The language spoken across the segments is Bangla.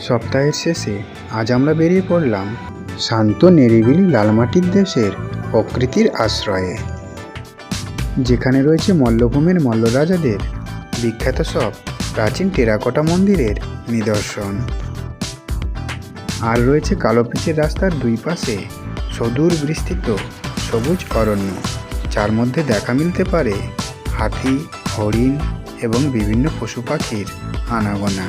সপ্তাহের শেষে আজ আমরা বেরিয়ে পড়লাম শান্ত নিরিবিলি লালমাটির দেশের প্রকৃতির আশ্রয়ে, যেখানে রয়েছে মল্লভূমের মল্ল রাজাদের বিখ্যাত সব প্রাচীন টেরাকোটা মন্দিরের নিদর্শন। আর রয়েছে কালো পিচের রাস্তার দুই পাশে সুদূর বিস্তৃত সবুজ অরণ্য, যার মধ্যে দেখা মিলতে পারে হাতি, হরিণ এবং বিভিন্ন পশু পাখির আনাগোনা।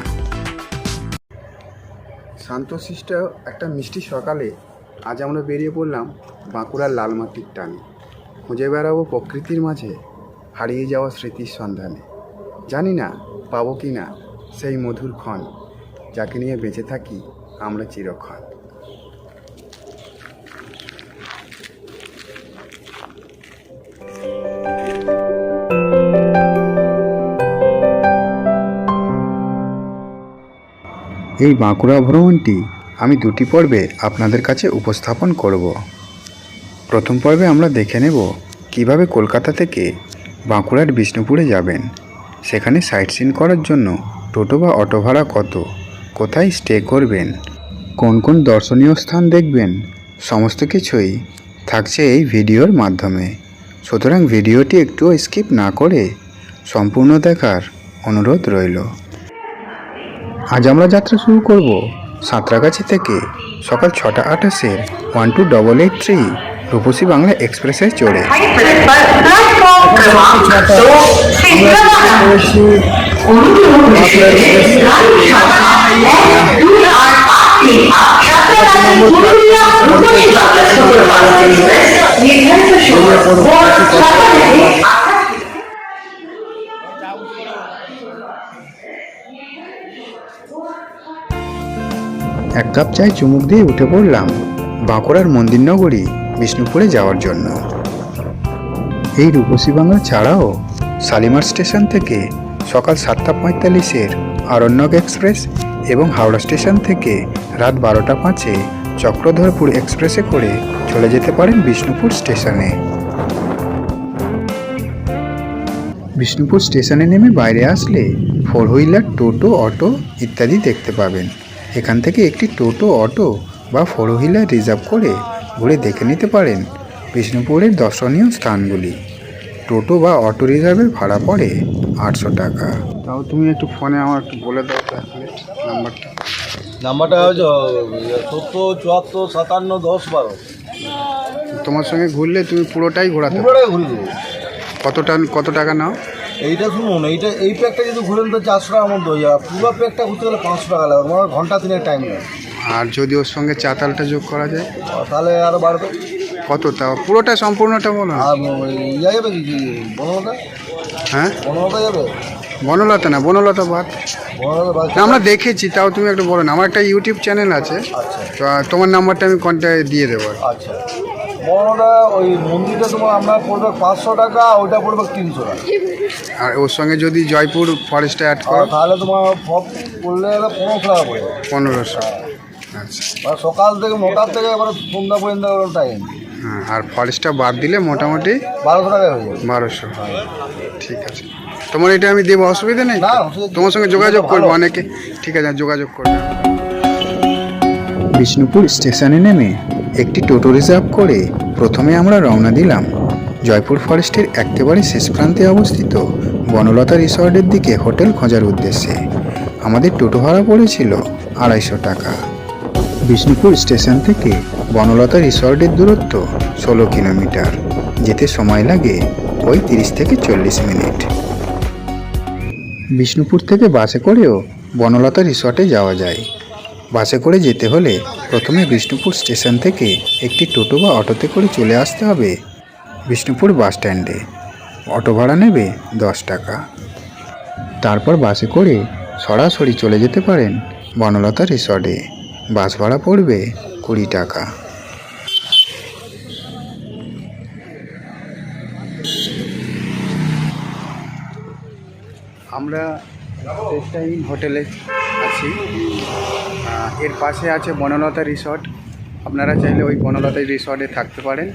শান্তশিষ্ট একটা মিষ্টি সকালে আজ আমরা বেরিয়ে পড়লাম বাঁকুড়ার লালমাটির টানে। খুঁজে বেড়াবো প্রকৃতির মাঝে হারিয়ে যাওয়া স্মৃতির সন্ধানে। জানি না পাবো কি না সেই মধুর ক্ষণ, যাকে নিয়ে বেঁচে থাকি আমরা চিরক্ষণ। এই বাঁকুড়া ভ্রমণটি আমি দুটি পর্বে আপনাদের কাছে উপস্থাপন করব। প্রথম পর্বে আমরা দেখে নেব কিভাবে কলকাতা থেকে বাঁকুড়ার বিষ্ণুপুরে যাবেন, সেখানে সাইট সিন করার জন্য টোটো বা অটো ভাড়া কত, কোথায় স্টে করবেন, কোন কোন দর্শনীয় স্থান দেখবেন, সমস্ত কিছুই থাকছে এই ভিডিওর মাধ্যমে। সুতরাং ভিডিওটি একটুও স্কিপ না করে সম্পূর্ণ দেখার অনুরোধ রইল। আজ আমরা যাত্রা শুরু করব সাঁতরাগাছি থেকে সকাল 6:28 1283 রূপসী বাংলা এক্সপ্রেসে চড়ে। এক কাপ চায় চুমুক দিয়ে উঠে পড়লাম বাঁকুড়ার মন্দির নগরী বিষ্ণুপুরে যাওয়ার জন্য। এই রূপসী বাংলা ছাড়াও শালিমার স্টেশন থেকে সকাল 7:45 আরণ্যক এক্সপ্রেস এবং হাওড়া স্টেশন থেকে রাত 12:05 চক্রধরপুর এক্সপ্রেসে করে চলে যেতে পারেন বিষ্ণুপুর স্টেশনে। বিষ্ণুপুর স্টেশনে নেমে বাইরে আসলে 4 হুইলার, টোটো, অটো ইত্যাদি দেখতে পাবেন। এখান থেকে একটি টোটো, অটো বা 4 হুইলার রিজার্ভ করে ঘুরে দেখে নিতে পারেন বিষ্ণুপুরের দর্শনীয় স্থানগুলি। টোটো বা অটো রিজার্ভের ভাড়া পড়ে 800 টাকা। তাও তুমি একটু ফোনে আমার একটু বলে দাও নাম্বারটা হচ্ছে 70 74 57 10 12। তোমার সঙ্গে ঘুরলে তুমি পুরোটাই ঘোরাতে ঘুরে দেবো। কত টাকা নাও? এইটা শুনুন, এই প্যাকটা যদি ঘুরেন তো 400 টাকার মধ্যে হয়ে যাবে। পুরো প্যাকটা ঘুরতে গেলে 500 টাকা লাগবে, মানে ঘন্টা 3 টাইম লাগে। আর যদি ওর সঙ্গে চাতালটা যোগ করা যায় তাহলে আরও বাড়বে। কত? তাও পুরোটা সম্পূর্ণটা বলো। আর যাবে কি বনলতা? হ্যাঁ, বনলতা যাবে। বনলতা না, বনলতা বাদ। বনলতা আমরা দেখেছি, তাও তুমি একটু বলো না। আমার একটা ইউটিউব চ্যানেল আছে, তো তোমার নাম্বারটা আমি কন্ট্যাক্ট দিয়ে দেবো। আচ্ছা, বনলতা ওই মন্দিরটা তোমার আপনার পড়বে 500 টাকা, ওইটা পড়বে 300 টাকা। আর ওর সঙ্গে যদি জয়পুর ফরেস্টে অ্যাড করো তাহলে তোমার পড়লে 1500 টাকা পড়বে। 1500। আচ্ছা, মানে সকাল থেকে 9টা থেকে এবার সন্ধ্যা পর্যন্ত টাইম। হ্যাঁ, আর ফরেস্টটা বাদ দিলে মোটামুটি 1200 টাকা হয়ে যাবে। 1200। ঠিক আছে, তোমার এটা আমি দেবো, অসুবিধা নেই। না, তোমার সঙ্গে যোগাযোগ করবো অনেকে। ঠিক আছে, যোগাযোগ করবে। বিষ্ণুপুর স্টেশনে নেমে একটি টোটো রিজার্ভ করে প্রথমে আমরা রওনা দিলাম জয়পুর ফরেস্টের একেবারে শেষ প্রান্তে অবস্থিত বনলতা রিসর্টের দিকে হোটেল খোঁজার উদ্দেশ্যে। আমাদের টোটো ভাড়া পড়েছিল 250 টাকা। বিষ্ণুপুর স্টেশন থেকে বনলতা রিসর্টের দূরত্ব 16 কিলোমিটার। যেতে সময় লাগে ওই 30 থেকে 40 মিনিট। বিষ্ণুপুর থেকে বাসে করেও বনলতা রিসর্টে যাওয়া যায়। বাসে করে যেতে হলে প্রথমে বিষ্ণুপুর স্টেশন থেকে একটি টোটো বা অটোতে করে চলে আসতে হবে বিষ্ণুপুর বাস স্ট্যান্ডে। অটো ভাড়া নেবে 10 টাকা। তারপর বাসে করে সরাসরি চলে যেতে পারেন বনলতা রিসর্টে। বাস ভাড়া পড়বে 20 টাকা। আমরা টেস্টাইন হোটেলে আছি। এর পাশে আছে বনলতা রিসর্ট। আপনারা চাইলে ওই বনলতা রিসর্টে থাকতে পারেন।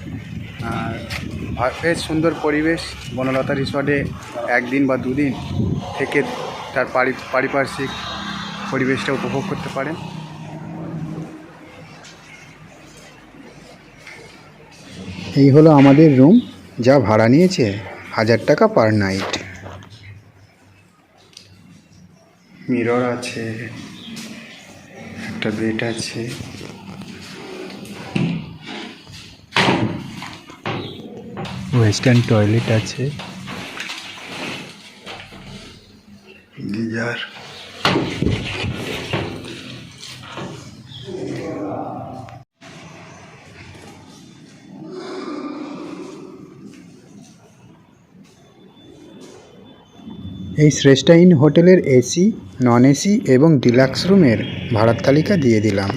বেশ সুন্দর পরিবেশ। বনলতা রিসর্টে 1 দিন বা 2 দিন থেকে তার পারিপার্শ্বিক পরিবেশটা উপভোগ করতে পারেন। এই হলো আমাদের রুম, যা ভাড়া নিয়েছে 1000 টাকা পার নাইট। মিরর আছে, একটা বেড আছে, ওয়েস্টার্ন টয়লেট আছে, গিজার, এই শ্রেষ্ঠা ইন হোটেলের এসি, নন এসি এবং ডিলাক্স রুমের ভাড়ার তালিকা দিয়ে দিলাম।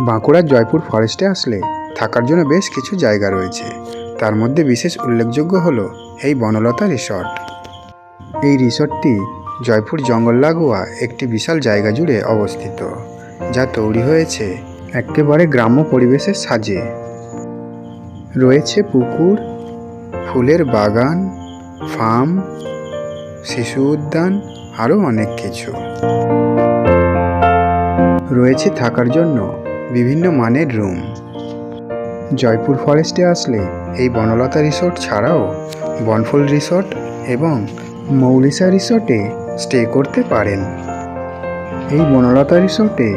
বাঁকুড়ার জয়পুর ফরেস্টে আসলে থাকার জন্য বেশ কিছু জায়গা রয়েছে। তার মধ্যে বিশেষ উল্লেখযোগ্য হলো এই বনলতা রিসর্ট। এই রিসর্টটি জয়পুর জঙ্গল লাগোয়া একটি বিশাল জায়গা জুড়ে অবস্থিত, যা তৈরি হয়েছে একেবারে গ্রাম্য পরিবেশের সাজে। রয়েছে পুকুর, ফুলের বাগান, ফার্ম, শিশু উদ্যান, আরও অনেক কিছু। রয়েছে থাকার জন্য বিভিন্ন মানের রুম। জয়পুর ফরেস্টে আসলে এই বনলতা রিসর্ট ছাড়াও বনফুল রিসর্ট এবং মৌলিসা রিসর্টে স্টে করতে পারেন। এই বনলতা রিসর্টে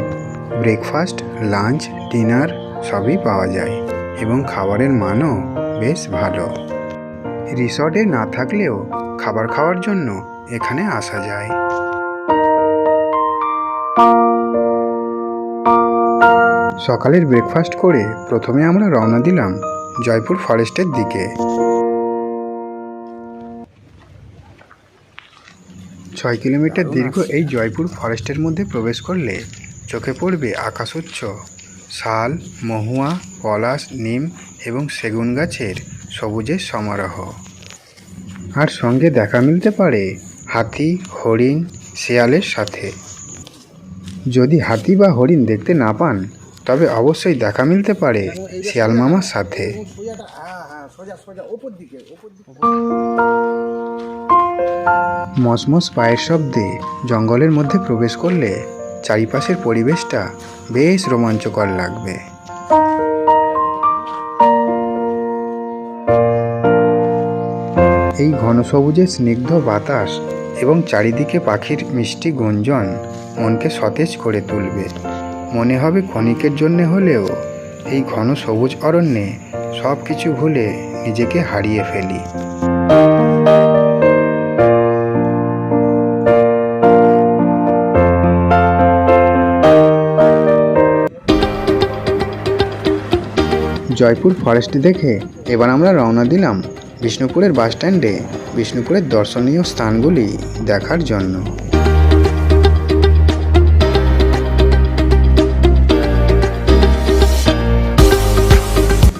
ব্রেকফাস্ট, লাঞ্চ, ডিনার সবই পাওয়া যায় এবং খাবারের মানও বেশ ভালো। রিসর্টে না থাকলেও খাবার খাওয়ার জন্য এখানে আসা যায়। সকালের ব্রেকফাস্ট করে প্রথমে আমরা রওনা দিলাম জয়পুর ফরেস্টের দিকে। 6 কিলোমিটার দীর্ঘ এই জয়পুর ফরেস্টের মধ্যে প্রবেশ করলে চোখে পড়বে আকাশোচ্চ শাল, মহুয়া, পলাশ, নিম এবং সেগুন গাছের সবুজের সমারোহ। আর সঙ্গে দেখা মিলতে পারে হাতি, হরিণ, শেয়ালের সাথে। যদি হাতি বা হরিণ দেখতে না পান তবে অবশ্যই দেখা মিলতে পারে শিয়াল মামার সাথে। মসমস পায়ের শব্দে জঙ্গলের মধ্যে প্রবেশ করলে চারিপাশের পরিবেশটা বেশ রোমাঞ্চকর লাগবে। এই ঘন সবুজের স্নিগ্ধ বাতাস এবং চারিদিকে পাখির মিষ্টি গুঞ্জন মনকে সতেজ করে তুলবে। মনে হবে ক্ষণিকের জন্য হলেও এই ঘন সবুজ অরণ্যে সব কিছু ভুলে নিজেকে হারিয়ে ফেলি। জয়পুর ফরেস্ট দেখে এবার আমরা রওনা দিলাম বিষ্ণুপুরের বাসস্ট্যান্ডে বিষ্ণুপুরের দর্শনীয় স্থানগুলি দেখার জন্য।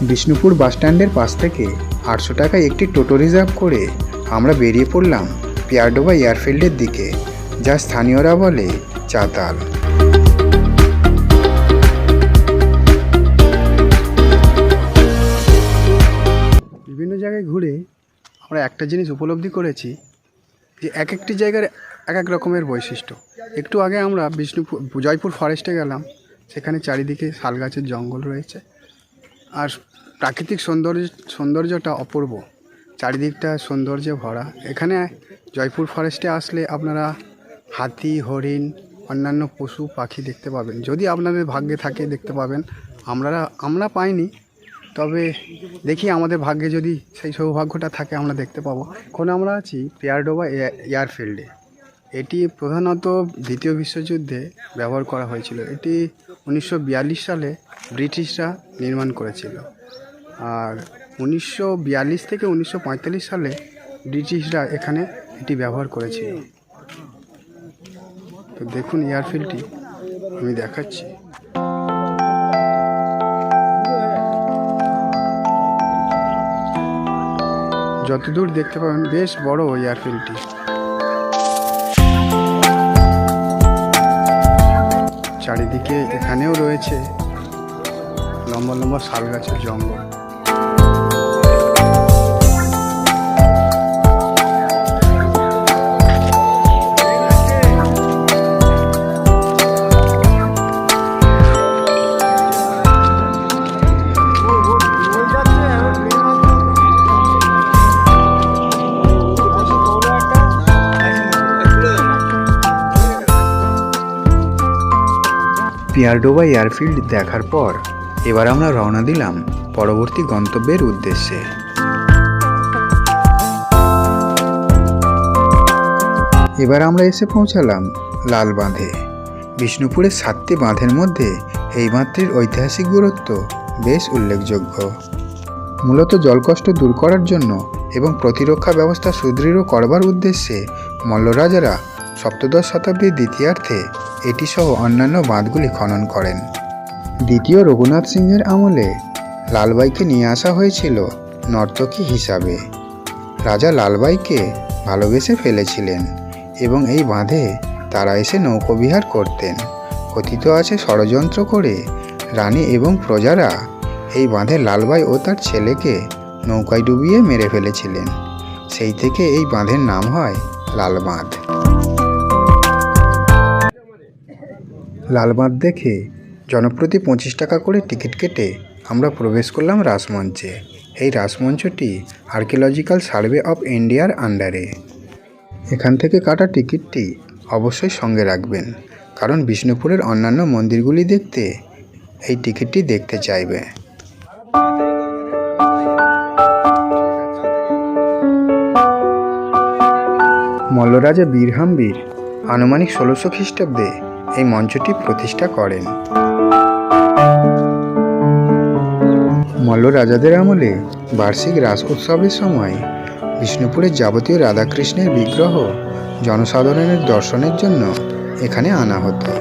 বিষ্ণুপুর বাসস্ট্যান্ডের পাশ থেকে 800 টাকায় একটি টোটো রিজার্ভ করে আমরা বেরিয়ে পড়লাম পিয়ারডোবা এয়ারফিল্ডের দিকে, যা স্থানীয়রা বলে চাতাল। বিভিন্ন জায়গায় ঘুরে আমরা একটা জিনিস উপলব্ধি করেছি যে এক একটি জায়গার এক এক রকমের বৈশিষ্ট্য। একটু আগে আমরা জয়পুর ফরেস্টে গেলাম, সেখানে চারিদিকে শাল গাছের জঙ্গল রয়েছে আর প্রাকৃতিক সৌন্দর্যটা অপূর্ব, চারিদিকটা সৌন্দর্যে ভরা। এখানে জয়পুর ফরেস্টে আসলে আপনারা হাতি, হরিণ, অন্যান্য পশু পাখি দেখতে পাবেন। যদি আপনাদের ভাগ্যে থাকে দেখতে পাবেন, আমরা পাইনি, তবে দেখি আমাদের ভাগ্যে যদি সেই সৌভাগ্যটা থাকে আমরা দেখতে পাবো। এখন আমরা আছি পিয়ারডোবা এয়ারফিল্ডে। এটি প্রধানত দ্বিতীয় বিশ্বযুদ্ধে ব্যবহার করা হয়েছিল। এটি 1942 সালে ব্রিটিশরা নির্মাণ করেছিল, আর 1942 থেকে 1945 সালে ব্রিটিশরা এখানে এটি ব্যবহার করেছিল। তো দেখুন এয়ারফিল্ডটি আমি দেখাচ্ছি। যতদূর দেখতে পাবেন বেশ বড় এয়ারফিল্ডটি। চারিদিকে এখানেও রয়েছে লম্বা লম্বা শাল গাছের জঙ্গল। পিয়ারডোবা এয়ারফিল্ড দেখার পর এবার আমরা রওনা দিলাম পরবর্তী গন্তব্যের উদ্দেশ্যে। এবার আমরা এসে পৌঁছালাম লাল বাঁধে। বিষ্ণুপুরের 7টি বাঁধের মধ্যে এই বাঁধটির ঐতিহাসিক গুরুত্ব বেশ উল্লেখযোগ্য। মূলত জলকষ্ট দূর করার জন্য এবং প্রতিরক্ষা ব্যবস্থা সুদৃঢ় করবার উদ্দেশ্যে মল্ল রাজারা সপ্তদশ শতাব্দীর দ্বিতীয়ার্ধে এটি সহ অন্যান্য বাঁধগুলি খনন করেন। দ্বিতীয় রঘুনাথ সিংহের আমলে লালবাইকে নিয়ে আসা হয়েছিল নর্তকী হিসাবে। রাজা লালবাইকে ভালোবেসে ফেলেছিলেন এবং এই বাঁধে তারা এসে নৌকোবিহার করতেন। কথিত আছে ষড়যন্ত্র করে রানী এবং প্রজারা এই বাঁধে লালবাই ও তার ছেলেকে নৌকায় ডুবিয়ে মেরে ফেলেছিলেন। সেই থেকে এই বাঁধের নাম হয় লাল বাঁধ। লাল বাঁধ দেখে জনপ্রতি 25 টাকা করে টিকিট কেটে আমরা প্রবেশ করলাম রাসমঞ্চে। এই রাসমঞ্চটি আর্কিওলজিক্যাল সার্ভে অফ ইন্ডিয়ার আন্ডারে। এখান থেকে কাটা টিকিটটি অবশ্যই সঙ্গে রাখবেন, কারণ বিষ্ণুপুরের অন্যান্য মন্দিরগুলি দেখতে এই টিকিটটি দেখতে চাইবে। মল্লরাজা বীরহাম্বীর আনুমানিক 1600 খ্রিস্টাব্দে এই মঞ্চটি প্রতিষ্ঠা করেন। মল্ল রাজাদের আমলে বার্ষিক রাস উৎসবের সময় বিষ্ণুপুরের যাবতীয় রাধাকৃষ্ণের বিগ্রহ জনসাধারণের দর্শনের জন্য এখানে আনা হতো।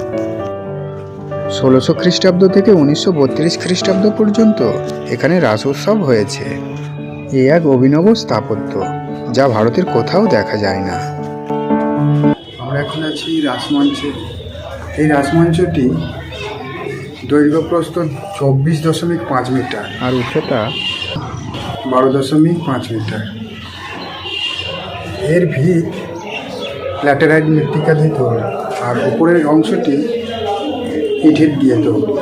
1600 খ্রিস্টাব্দ থেকে 1932 খ্রিস্টাব্দ পর্যন্ত এখানে রাস উৎসব হয়েছে। এ এক অভিনব স্থাপত্য যা ভারতের কোথাও দেখা যায় না। আমরা এখন আছি রাসমঞ্চে। এই রাসমঞ্চটি দৈর্ঘ্য প্রস্থ 24.5 মিটার আর উচ্চতা 12.5 মিটার। এর ভিত ল্যাটেরাইট মৃত্তিকাধৃত আর উপরের অংশটি ইটের দিয়ে তৈরি।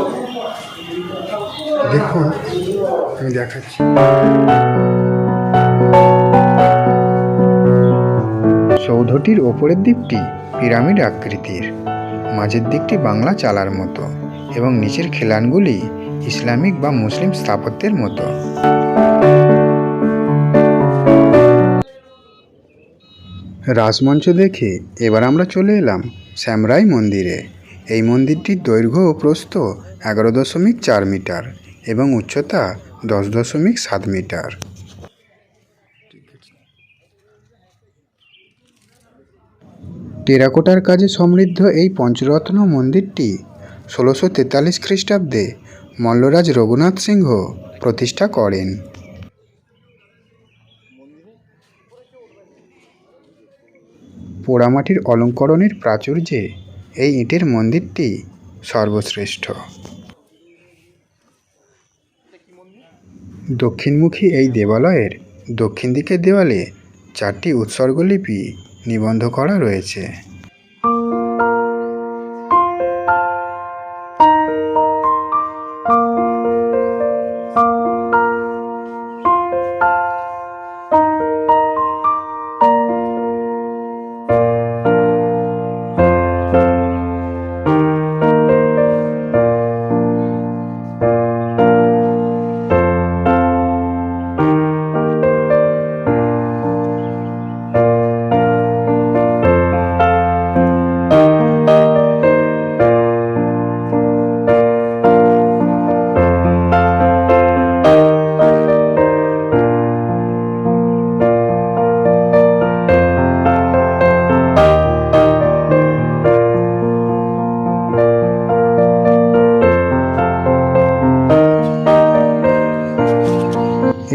দেখুন, আমি দেখাচ্ছি। সৌধটির ওপরের দিকটি পিরামিড আকৃতির, মাঝের দিকটি বাংলা চালার মতো এবং নিচের খিলানগুলি ইসলামিক বা মুসলিম স্থাপত্যের মতো। রাসমঞ্চ দেখে এবার আমরা চলে এলাম শ্যামরাই মন্দিরে। এই মন্দিরটির দৈর্ঘ্য ও প্রস্থ 11.4 মিটার এবং উচ্চতা 10.7 মিটার। টেরাকোটার কাজে সমৃদ্ধ এই পঞ্চরত্ন মন্দিরটি 1643 খ্রিস্টাব্দে মল্লরাজ রঘুনাথ সিংহ প্রতিষ্ঠা করেন। পোড়ামাটির অলঙ্করণের প্রাচুর্যে এই ইটের মন্দিরটি সর্বশ্রেষ্ঠ। দক্ষিণমুখী এই দেবালয়ের দক্ষিণ দিকের দেওয়ালে 4টি উৎসর্গলিপি নিবন্ধ করা রয়েছে।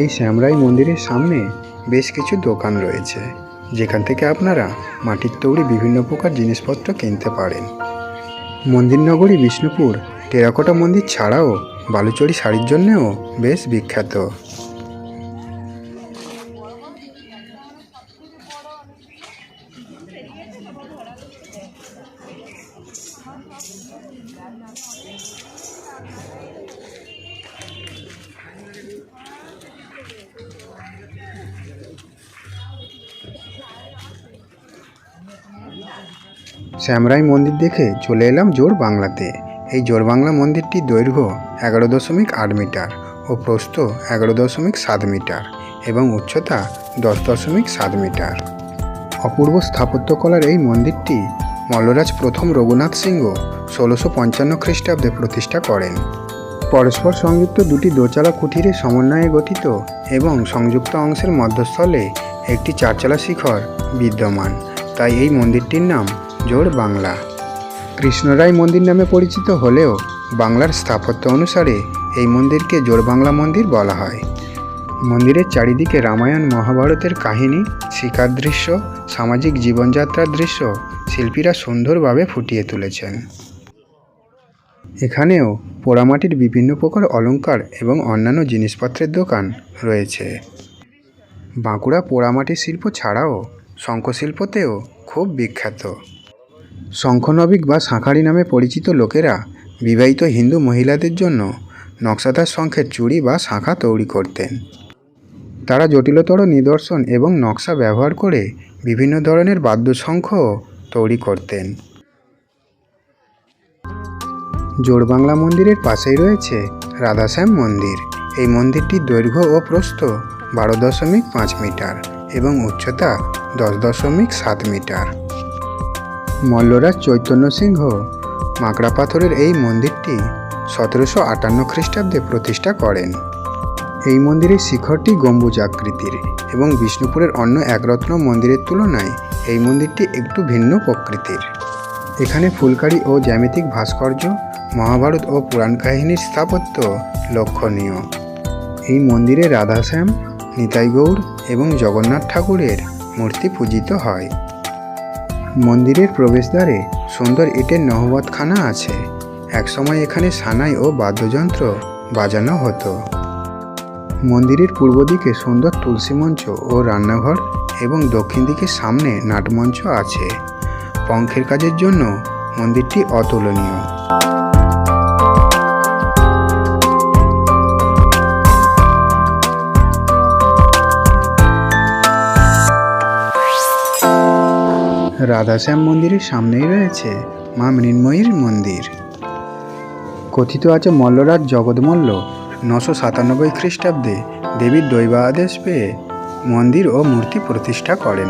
এই শ্যামরাই মন্দিরের সামনে বেশ কিছু দোকান রয়েছে, যেখান থেকে আপনারা মাটির তৈরি বিভিন্ন প্রকার জিনিসপত্র কিনতে পারেন। মন্দির নগরী বিষ্ণুপুর টেরাকোটা মন্দির ছাড়াও বালুচরী শাড়ির জন্যও বেশ বিখ্যাত। শ্যামরাই মন্দির দেখে চলে এলাম জোর বাংলাতে। এই জোড়বাংলা মন্দিরটির দৈর্ঘ্য 11.8 মিটার ও প্রস্থ 11.7 মিটার এবং উচ্চতা 10.7 মিটার। অপূর্ব স্থাপত্যকলার এই মন্দিরটি মল্লরাজ প্রথম রঘুনাথ সিংহ 1655 খ্রিস্টাব্দে প্রতিষ্ঠা করেন। পরস্পর সংযুক্ত দুটি দোচালা কুঠিরের সমন্বয়ে গঠিত এবং সংযুক্ত অংশের মধ্যস্থলে একটি চারচালা শিখর বিদ্যমান, তাই এই মন্দিরটির নাম জোড় বাংলা। কৃষ্ণরায় মন্দির নামে পরিচিত হলেও বাংলার স্থাপত্য অনুসারে এই মন্দিরকে জোড় বাংলা মন্দির বলা হয়। মন্দিরের চারিদিকে রামায়ণ মহাভারতের কাহিনী, শিকার দৃশ্য, সামাজিক জীবনযাত্রার দৃশ্য শিল্পীরা সুন্দরভাবে ফুটিয়ে তুলেছেন। এখানেও পোড়ামাটির বিভিন্ন প্রকার অলংকার এবং অন্যান্য জিনিসপত্রের দোকান রয়েছে। বাঁকুড়া পোড়ামাটির শিল্প ছাড়াও শঙ্খশিল্পতেও খুব বিখ্যাত। শঙ্খনবিক বা শাঁখারি নামে পরিচিত লোকেরা বিবাহিত হিন্দু মহিলাদের জন্য নকশাদার শঙ্খের চুড়ি বা শাঁখা তৈরি করতেন। তারা জটিলতর নিদর্শন এবং নকশা ব্যবহার করে বিভিন্ন ধরনের বাদ্যশঙ্খও তৈরি করতেন। জোড়বাংলা মন্দিরের পাশেই রয়েছে রাধাশ্যাম মন্দির। এই মন্দিরটির দৈর্ঘ্য ও প্রস্থ 12.5 মিটার এবং উচ্চতা 10.7 মিটার। মল্লরাজ চৈতন্য সিংহ মাকড়া পাথরের এই মন্দিরটি 1758 খ্রিস্টাব্দে প্রতিষ্ঠা করেন। এই মন্দিরের শিখরটি গম্বুজ আকৃতির এবং বিষ্ণুপুরের অন্য একরত্ন মন্দিরের তুলনায় এই মন্দিরটি একটু ভিন্ন প্রকৃতির। এখানে ফুলকারি ও জ্যামিতিক ভাস্কর্য, মহাভারত ও পুরাণ কাহিনীর স্থাপত্য লক্ষণীয়। এই মন্দিরে রাধাশ্যাম, নিতাই গৌর এবং জগন্নাথ ঠাকুরের মূর্তি পূজিত হয়। মন্দিরের প্রবেশদ্বারে সুন্দর ইটের নহবতখানা আছে। একসময় এখানে সানাই ও বাদ্যযন্ত্র বাজানো হতো। মন্দিরের পূর্ব দিকে সুন্দর তুলসী মঞ্চ ও রান্নাঘর এবং দক্ষিণ দিকে সামনে নাটমঞ্চ আছে। পঙ্খের কাজের জন্য মন্দিরটি অতুলনীয়। রাধাশ্যাম মন্দিরের সামনেই রয়েছে মা মৃন্ময়ীর মন্দির। কথিত আছে মল্লরাজ জগৎমল্ল 997 খ্রিস্টাব্দে দেবীর দৈব আদেশ পেয়ে মন্দির ও মূর্তি প্রতিষ্ঠা করেন।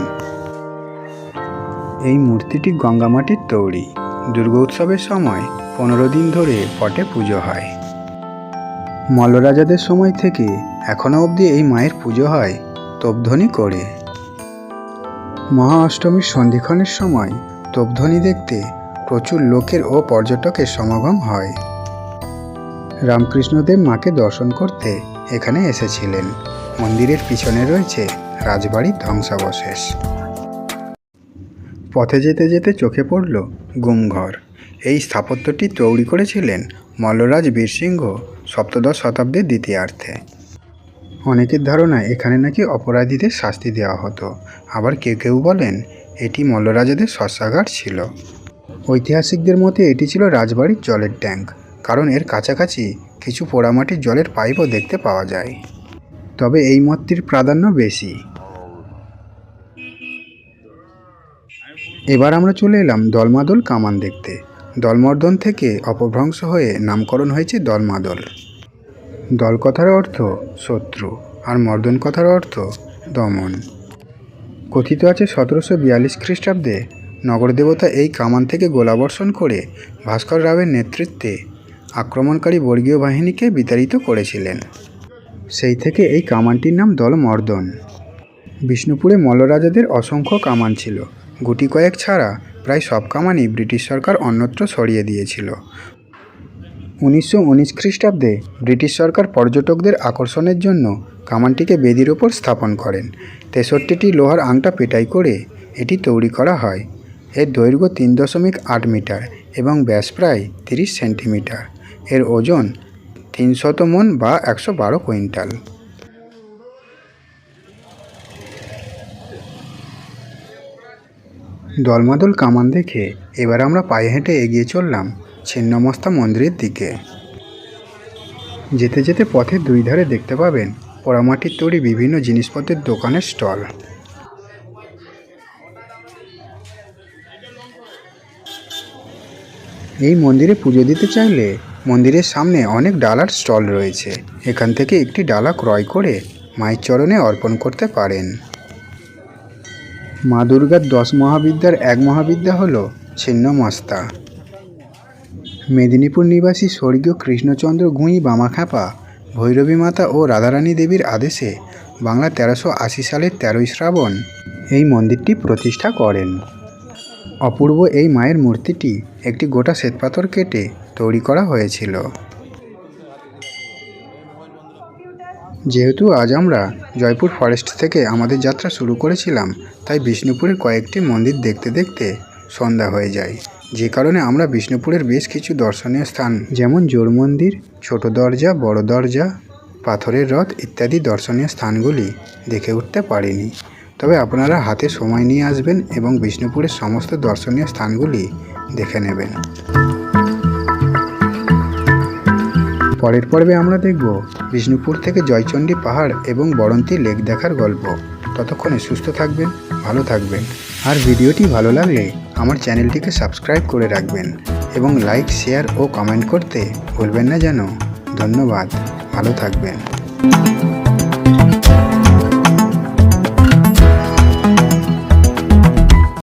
এই মূর্তিটি গঙ্গামাটির তৈরি। দুর্গোৎসবের সময় 15 দিন ধরে পটে পুজো হয়। মল্লরাজাদের সময় থেকে এখনও অবধি এই মায়ের পুজো হয় তোপধ্বনি করে। মহা অষ্টমীর সন্ধিক্ষণের সময় তোপধ্বনি দেখতে প্রচুর লোকের ও পর্যটকের সমাগম হয়। রামকৃষ্ণদেব মাকে দর্শন করতে এখানে এসেছিলেন। মন্দিরের পিছনে রয়েছে রাজবাড়ির ধ্বংসাবশেষ। পথে যেতে যেতে চোখে পড়ল গুমঘর। এই স্থাপত্যটি তৈরি করেছিলেন মল্লরাজ বীরসিংহ 17 শতাব্দীর দ্বিতীয়ার্ধে। অনেকের ধারণা এখানে নাকি অপরাধীদের শাস্তি দেওয়া হতো, আবার কেউ কেউ বলেন এটি মল্লরাজাদের শস্যাগার ছিল। ঐতিহাসিকদের মতে এটি ছিল রাজবাড়ির জলের ট্যাঙ্ক, কারণ এর কাছাকাছি কিছু পোড়ামাটির জলের পাইপও দেখতে পাওয়া যায়। তবে এই মতটির প্রাধান্য বেশি। এবার আমরা চলে এলাম দলমাদল কামান দেখতে। দলমর্দন থেকে অপভ্রংশ হয়ে নামকরণ হয়েছে দলমাদল। দল কথার অর্থ শত্রু আর মর্দন কথার অর্থ দমন। কথিত আছে 1742 খ্রিস্টাব্দে নগরদেবতা এই কামান থেকে গোলাবর্ষণ করে ভাস্কর রাওয়ের নেতৃত্বে আক্রমণকারী বর্গীয় বাহিনীকে বিতাড়িত করেছিলেন। সেই থেকে এই কামানটির নাম দলমর্দন। বিষ্ণুপুরে মল্লরাজাদের অসংখ্য কামান ছিল। গুটি কয়েক ছাড়া প্রায় সব কামানই ব্রিটিশ সরকার অন্যত্র সরিয়ে দিয়েছিল। 1919 খ্রিস্টাব্দে ব্রিটিশ সরকার পর্যটকদের আকর্ষণের জন্য কামানটিকে বেদির ওপর স্থাপন করেন। 63টি লোহার আংটা পেটাই করে এটি তৈরি করা হয়। এর দৈর্ঘ্য 3.8 মিটার এবং ব্যাস প্রায় 30 সেন্টিমিটার। এর ওজন 300 মণ বা 112 কুইন্টাল। দলমাদল কামান দেখে এবার আমরা পায়ে হেঁটে এগিয়ে চললাম ছিন্নমস্তা মন্দিরের দিকে। যেতে যেতে পথের দুই ধারে দেখতে পাবেন পোড়ামাটির তৈরি বিভিন্ন জিনিসপত্রের দোকানের স্টল। এই মন্দিরে পুজো দিতে চাইলে মন্দিরের সামনে অনেক ডালার স্টল রয়েছে। এখান থেকে একটি ডালা ক্রয় করে মায়ের চরণে অর্পণ করতে পারেন। মা দুর্গার 10 মহাবিদ্যার এক মহাবিদ্যা হল ছিন্নমস্তা। মেদিনীপুর নিবাসী স্বর্গীয় কৃষ্ণচন্দ্র গুঁই বামাখ্যাপা ভৈরবী মাতা ও রাধারানী দেবীর আদেশে বাংলা 1380 সালের 13ই শ্রাবণ এই মন্দিরটি প্রতিষ্ঠা করেন। অপূর্ব এই মায়ের মূর্তিটি একটি গোটা শ্বেতপাথর কেটে তৈরি করা হয়েছিল। যেহেতু আজ আমরা জয়পুর ফরেস্ট থেকে আমাদের যাত্রা শুরু করেছিলাম, তাই বিষ্ণুপুরের কয়েকটি মন্দির দেখতে দেখতে সন্ধ্যা হয়ে যায়। যে কারণে আমরা বিষ্ণুপুরের বেশ কিছু দর্শনীয় স্থান যেমন জোড় মন্দির, ছোট দরজা, বড় দরজা, পাথরের রথ ইত্যাদি দর্শনীয় স্থানগুলি দেখে উঠতে পারিনি। তবে আপনারা হাতে সময় নিয়ে আসবেন এবং বিষ্ণুপুরের সমস্ত দর্শনীয় স্থানগুলি দেখে নেবেন। পরের পর্বে আমরা দেখব বিষ্ণুপুর থেকে জয়চণ্ডী পাহাড় এবং বড়ন্তি লেক দেখার গল্প। ততক্ষণে সুস্থ থাকবেন, ভালো থাকবেন। আর ভিডিওটি ভালো লাগলে আমার চ্যানেলটিকে সাবস্ক্রাইব করে রাখবেন এবং লাইক, শেয়ার ও কমেন্ট করতে ভুলবেন না যেন। ধন্যবাদ, ভালো থাকবেন।